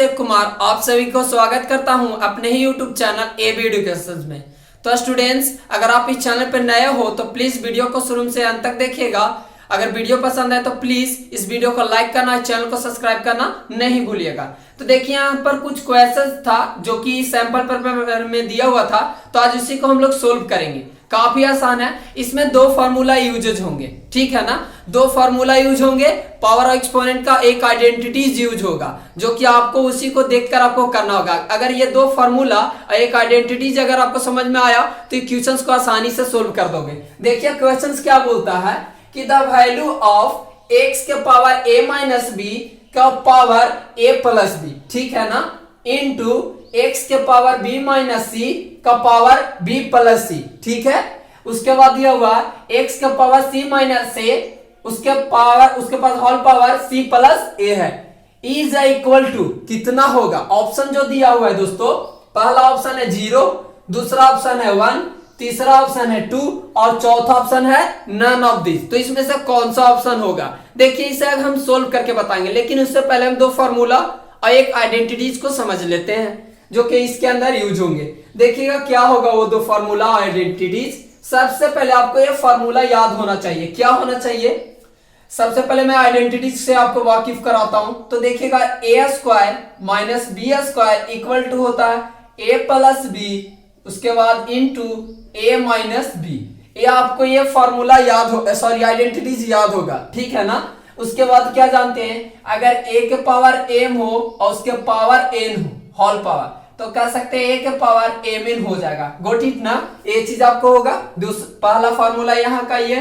अभिषेक कुमार आप सभी को स्वागत करता हूं अपने ही YouTube चैनल AB एजुकेशन में। तो स्टूडेंट्स, अगर आप इस चैनल पर नए हो तो प्लीज वीडियो को शुरू से अंत तक देखिएगा। अगर वीडियो पसंद है तो प्लीज इस वीडियो को लाइक करना, चैनल को सब्सक्राइब करना नहीं भूलिएगा। तो देखिए यहाँ पर कुछ क्वेश्चंस था जो कि सैंपल पेपर में दिया हुआ था, तो आज उसी को हम लोग सोल्व करेंगे। काफी आसान है, इसमें दो फार्मूला यूजेज होंगे, ठीक है ना। दो फार्मूला यूज होंगे, पावर ऑफ एक्सपोनेंट का एक आइडेंटिटीज यूज होगा, जो कि आपको उसी को देखकर आपको करना होगा। अगर ये दो फार्मूला और एक आइडेंटिटीज अगर आपको समझ में आया तो क्वेश्चंस को आसानी से सोल्व कर दोगे। देखिए क्वेश्चंस क्या बोलता है कि द वैल्यू ऑफ एक्स के पावर a माइनस बी का पावर a प्लस बी, ठीक है ना, इनटू एक्स के पावर b माइनस सी का पावर b प्लस सी, ठीक है। उसके बाद दिया हुआ x के पावर c माइनस a, उसके पास whole power c plus a है, इज इक्वल टू कितना होगा। ऑप्शन जो दिया हुआ है दोस्तों, पहला ऑप्शन है 0, दूसरा ऑप्शन है 1, तीसरा ऑप्शन है 2 और चौथा ऑप्शन है नन ऑफ दिस। तो इसमें से कौन सा ऑप्शन होगा, देखिए इसे हम सोल्व करके बताएंगे, लेकिन उससे पहले हम दो फार्मूला और एक आइडेंटिटीज को समझ लेते हैं जो कि इसके अंदर यूज होंगे। देखिएगा क्या होगा वो दो फार्मूला और आइडेंटिटीज। सबसे पहले आपको ये फार्मूला याद होना चाहिए। क्या होना चाहिए, सबसे पहले मैं आइडेंटिटीज से आपको वाकिफ कराता हूं। तो देखिएगा a square minus B square equal to होता है a प्लस बी, उसके बाद इनटू a माइनस बी। ये आपको ये फार्मूला याद हो, सॉरी आइडेंटिटीज याद होगा, ठीक है ना। उसके बाद क्या जानते हैं, अगर a के पावर m हो और उसके पावर n हो, होल पावर, तो कह सकते हैं a के पावर mn हो जाएगा। गोट इट ना, ये चीज आपको होगा। पहला फार्मूला यहाँ का ये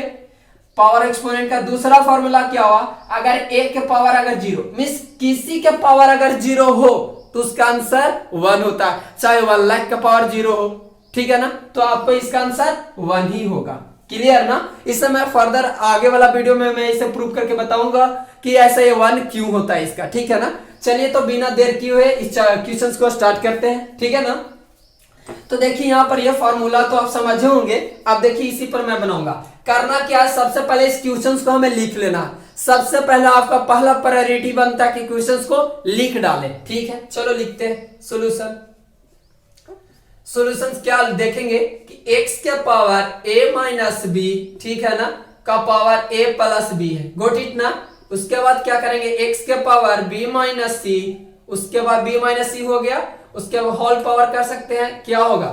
पावर एक्सपोनेंट का। दूसरा फार्मूला क्या हुआ, अगर a के पावर अगर 0 मींस किसी के पावर अगर 0 हो तो उसका आंसर 1 होता है, चाहे 1 लाख का पावर 0 हो, ठीक है ना। तो आपको इसका आंसर 1 ही होगा। क्लियर ना। इसे मैं फर्दर आगे वाला वीडियो में मैं इसे प्रूव करके बताऊंगा कि ऐसा ये 1 क्यों होता है इसका, ठीक है ना। चलिए तो बिना देर किए हुए इस क्वेश्चंस को स्टार्ट करते हैं, ठीक है ना। तो देखिए यहाँ पर ये फार्मूला तो आप समझे होंगे। अब देखिए इसी पर मैं बनाऊंगा। करना क्या है, सबसे पहले इस क्वेश्चंस को हमें लिख लेना। सबसे पहले आपका पहला प्रायोरिटी बनता है कि क्वेश्चंस को लिख डालें, ठीक है। चलो लिखते हैं सॉल्यूशंस क्या देखेंगे कि x के पावर a माइनस बी, ठीक है ना, का पावर a प्लस बी है। गोट इट ना। उसके बाद क्या करेंगे, x के पावर b माइनस सी, उसके बाद b माइनस सी हो गया, उसके बाद होल पावर कर सकते हैं, क्या होगा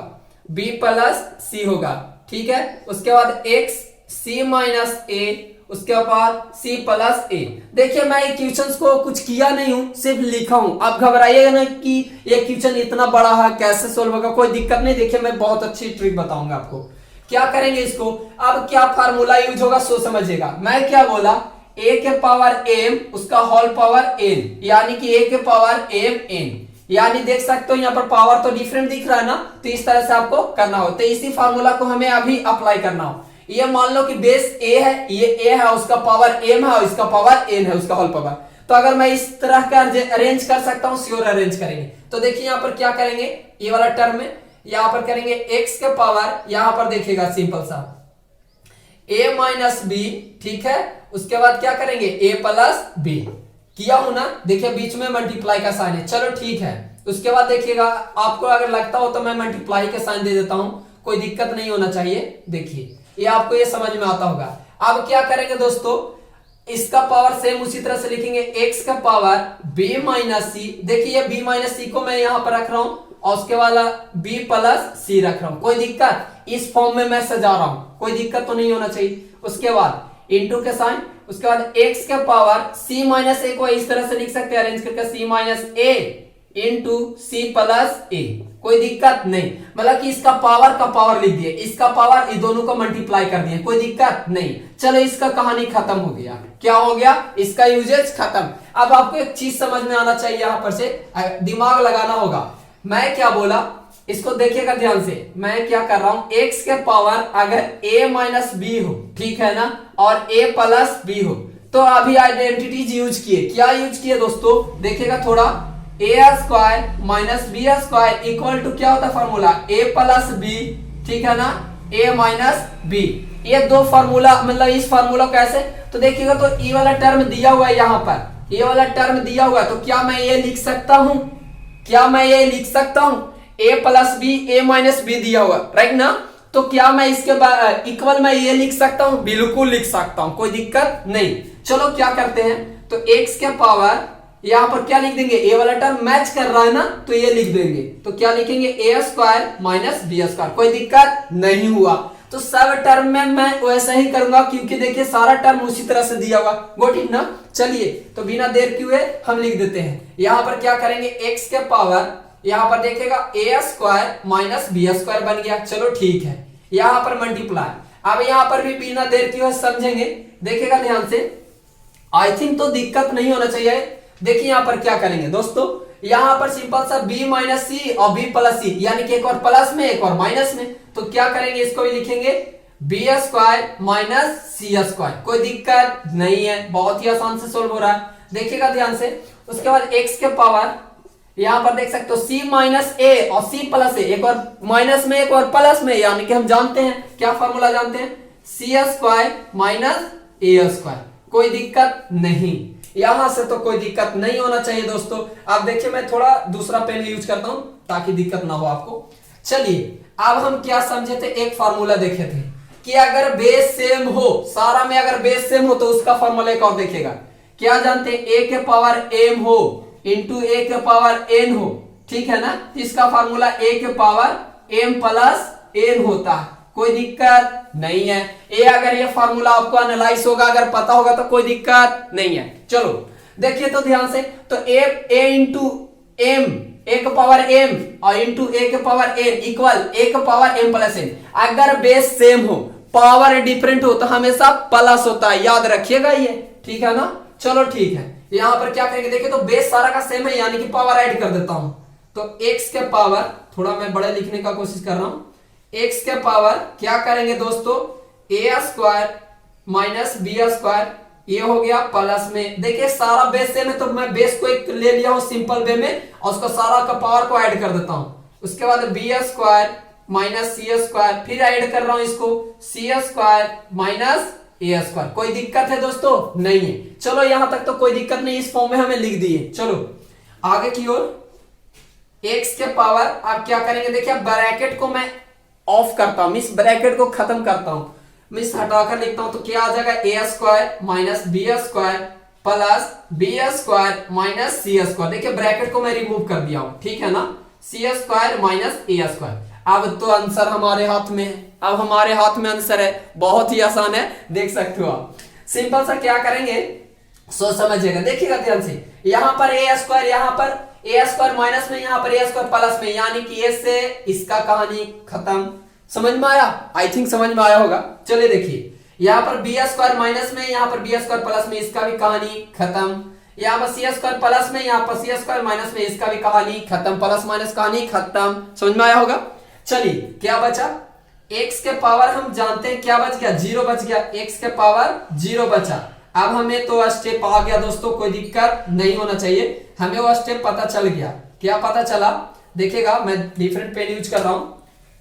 b प्लस सी होगा, ठीक है। उसके बाद x c माइनस a, उसके बाद c प्लस a। देखिए मैं क्वेश्चंस को कुछ किया नहीं हूं, सिर्फ लिखा हूं। आप घबराइएगा ना कि ये क्वेश्चन इतना बड़ा है कैसे सोल्व होगा, कोई दिक्कत नहीं। देखिए मैं बहुत अच्छी ट्रिक बताऊंगा आपको। क्या करेंगे इसको, अब क्या फार्मूला यूज होगा सो समझिएगा। मैं क्या बोला, a के पावर m उसका होल पावर n, यानी कि a के पावर m n, यानी देख सकते हो यहाँ पर पावर तो डिफरेंट दिख रहा है ना, तो इस तरह से आपको करना हो। तो इसी फार्मूला को हमें अभी अप्लाई करना हो। ये मान लो कि बेस a है, ये a है, उसका पावर m है और इसका पावर n है, उसका होल पावर। तो अगर मैं इस तरह का अरेंज कर सकता हूं, श्योर अरेंज करेंगे। तो देखिए यहाँ पर क्या करेंगे, ये वाला टर्म में यहाँ पर करेंगे x के पावर, यहाँ पर देखिएगा सिंपल सा a माइनस बी, ठीक है। उसके बाद क्या करेंगे a प्लस बी, किया हूं ना। देखिए बीच में मल्टीप्लाई का साइन है, चलो ठीक है। उसके बाद देखिएगा, आपको अगर लगता हो तो मैं मल्टीप्लाई का साइन दे देता हूं, कोई दिक्कत नहीं होना चाहिए। देखिए ये आपको ये समझ में आता होगा। अब क्या करेंगे दोस्तों, इसका पावर सेम उसी तरह से लिखेंगे, x का पावर b माइनस सी। देखिए b माइनस सी को मैं यहां पर रख रहा हूं और उसके वाला b प्लस सी रख रहा हूं। कोई दिक्कत, इस फॉर्म में मैं सजा रहा हूं, कोई दिक्कत तो नहीं होना चाहिए। उसके बाद इंटू के साइन, उसके बाद x के पावर c माइनस ए को इस तरह से लिख सकते हैं अरेंज करके, c माइनस ए इंटू सी प्लस ए। कोई दिक्कत नहीं, मतलब कि इसका पावर लिख दिए, इसका पावर इन दोनों को मल्टीप्लाई कर दिए, कोई दिक्कत नहीं। चलो इसका कहानी खत्म हो गया। क्या हो गया, इसका यूजेज खत्म। अब आपको एक चीज समझ में आना चाहिए, यहां पर से दिमाग लगाना होगा। मैं क्या बोला, इसको देखिएगा ध्यान से। मैं क्या कर रहा हूं, x के पावर अगर a माइनस बी हो, ठीक है ना, और a प्लस बी हो, तो अभी आइडेंटिटीज यूज किए। क्या यूज किए दोस्तों, देखिएगा थोड़ा, a square minus B square equal to क्या होता है फार्मूला, a प्लस बी, ठीक है ना, a माइनस बी। ये दो फार्मूला, मतलब इस फार्मूला कैसे, तो देखिएगा तो ये वाला टर्म दिया हुआ है, यहाँ पर ये वाला टर्म दिया हुआ है, तो क्या मैं ये लिख सकता हूं, क्या मैं ये लिख सकता हूं a plus B a minus B दिया हुआ, राइट ना? तो क्या मैं इसके इक्वल मैं ये लिख सकता हूं? बिल्कुल लिख सकता हूं, कोई दिक्कत नहीं। चलो क्या करते हैं, तो x के पावर यहां पर क्या लिख देंगे, a वाला टर्म मैच कर रहा है ना, तो ये लिख देंगे। तो क्या लिखेंगे, a square minus B square, कोई दिक्कत नहीं हुआ। तो सब टर्म में मैं वैसा ही करूंगा, क्योंकि देखिए सारा टर्म उसी तरह से दिया हुआ, गोट इट ना। चलिए तो बिना देर किए हम लिख देते हैं। यहां पर क्या करेंगे, x के पावर यहां पर देखिएगा a square minus B square बन गया, चलो ठीक है। यहां पर मल्टीप्लाई, अब यहां पर भी बिना देर किए समझेंगे, देखिएगा ध्यान से। आई थिंक तो दिक्कत नहीं होना चाहिए। देखिए यहां पर क्या करेंगे दोस्तों, यहां पर सिंपल सा b माइनस सी और b प्लस सी, यानी कि एक और प्लस में एक और माइनस में, तो क्या करेंगे, इसको भी लिखेंगे B square minus C square, कोई दिक्कत नहीं है, बहुत ही आसान से सोल्व हो रहा है। देखिएगा ध्यान से। उसके बाद x के पावर यहां पर देख सकते हो c माइनस ए और c प्लस ए, एक और माइनस में एक और प्लस में, यानी कि हम जानते हैं क्या फॉर्मूला जानते हैं, c square minus A square, कोई दिक्कत नहीं। यहां से तो कोई दिक्कत नहीं होना चाहिए दोस्तों। आप देखिए मैं थोड़ा दूसरा पेन यूज करता हूं ताकि दिक्कत ना हो आपको। चलिए अब हम क्या समझे थे, एक फार्मूला देखे थे कि अगर बेस सेम हो, सारा में अगर बेस सेम हो तो उसका फार्मूला एक और देखिएगा। क्या जानते हैं, a के पावर m हो इंटू a के पावर n हो, ठीक है ना? इसका फार्मूला a के पावर m प्लस n होता है, कोई दिक्कत नहीं है। ए अगर ये फार्मूला आपको एनालाइज होगा, अगर पता होगा तो कोई दिक्कत नहीं है। चलो देखिए तो ध्यान से, तो a इंटू m, a के पावर m और इंटू a के पावर n इक्वल a के पावर m प्लस n। अगर बेस सेम हो, पावर डिफरेंट हो तो हमेशा प्लस होता है, याद रखिएगा ये, ठीक है ना? चलो ठीक है, यहां पर क्या करेंगे, देखिए तो बेस सारा का सेम है, यानी कि पावर ऐड कर देता हूं। तो x के पावर, थोड़ा मैं बड़े लिखने का कोशिश कर रहा हूं, x के पावर क्या करेंगे दोस्तों, a square minus B square, ये हो गया प्लस में। देखिए सारा बेस सेम है तो मैं बेस को एक ले लिया हूं सिंपल वे में और उसको सारा का पावर को ऐड कर देता हूं। उसके बाद B square minus C square, फिर ऐड कर रहा हूं इसको सी स्क्वायर माइनस ए स्क्वायर, कोई दिक्कत है दोस्तों? नहीं है। चलो यहां तक तो कोई दिक्कत नहीं, इस फॉर्म में हमें लिख दिए। चलो आगे की ओर, x के पावर आप क्या करेंगे, देखिए ब्रैकेट को मैं ऑफ करता हूं, इस ब्रैकेट को खत्म करता हूं, मैं इस हटाकर लिखता हूं, तो क्या आ जाएगा, a square minus B square plus B square minus C square. देखिए ब्रैकेट को मैं रिमूव कर दिया हूं, ठीक है ना? C square minus A square. अब तो आंसर हमारे हाथ में है, अब हमारे हाथ में आंसर है, बहुत ही आसान है, देख सकते हो आप। सिंपल सा क्या करेंगे, सोच समझिएगा, देखिएगा ध्यान से। यहां पर ए स्क्वायर, यहां पर ए स्क्वायर माइनस में, यहां पर ए स्क्वायर प्लस में, यानी कि ए से इसका कहानी खत्म। समझ में आया? आई थिंक समझ में आया होगा। चलिए देखिए, यहां पर बी स्क्वायर माइनस में, यहां पर बी स्क्वायर प्लस में, इसका भी कहानी खत्म। यहाँ पर सी स्क्वायर प्लस में, यहाँ पर सी स्क्वायर माइनस में, इसका भी कहानी खत्म, प्लस माइनस कहानी खत्म। समझ में आया होगा? चलिए क्या बचा, x के पावर हम जानते हैं क्या बच गया, 0 बच गया, x के पावर 0 बचा। अब हमें तो स्टेप आ गया दोस्तों, कोई दिक्कत नहीं होना चाहिए, हमें वो स्टेप पता चल गया। क्या पता चला, देखिएगा मैं डिफरेंट पेन यूज कर रहा हूं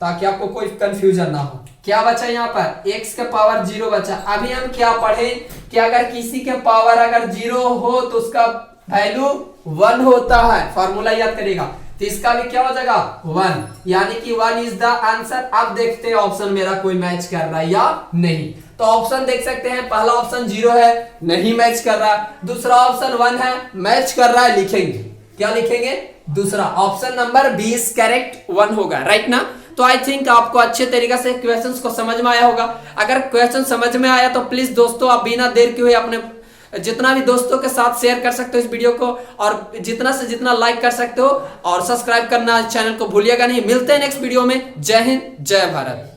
ताकि आपको कोई कंफ्यूजन ना हो। क्या बचा यहाँ पर, x के पावर 0 बचा। अभी हम क्या पढ़े कि अगर किसी के पावर अगर 0 हो तो उसका वैल्यू 1 होता है, फॉर्मूला याद करेगा। तो इसका भी क्या हो जाएगा, 1, यानी कि 1 इज द आंसर। अब देखते हैं ऑप्शन मेरा कोई मैच कर रहा है या नहीं। तो ऑप्शन देख सकते हैं, पहला ऑप्शन 0 है, नहीं मैच कर रहा है। दूसरा ऑप्शन 1 है, मैच कर रहा है, लिखेंगे क्या लिखेंगे, दूसरा ऑप्शन नंबर 20 करेक्ट 1 होगा, राइट ना? तो आई थिंक आपको अच्छे तरीके से क्वेश्चंस को समझ में आया होगा। अगर क्वेश्चन समझ में आया तो प्लीज दोस्तों आप बिना देर किए अपने जितना भी दोस्तों के साथ शेयर कर सकते हो इस वीडियो को, और जितना से जितना लाइक कर सकते हो, और सब्सक्राइब करना चैनल को भूलिएगा नहीं। मिलते हैं नेक्स्ट वीडियो में। जय हिंद, जय भारत।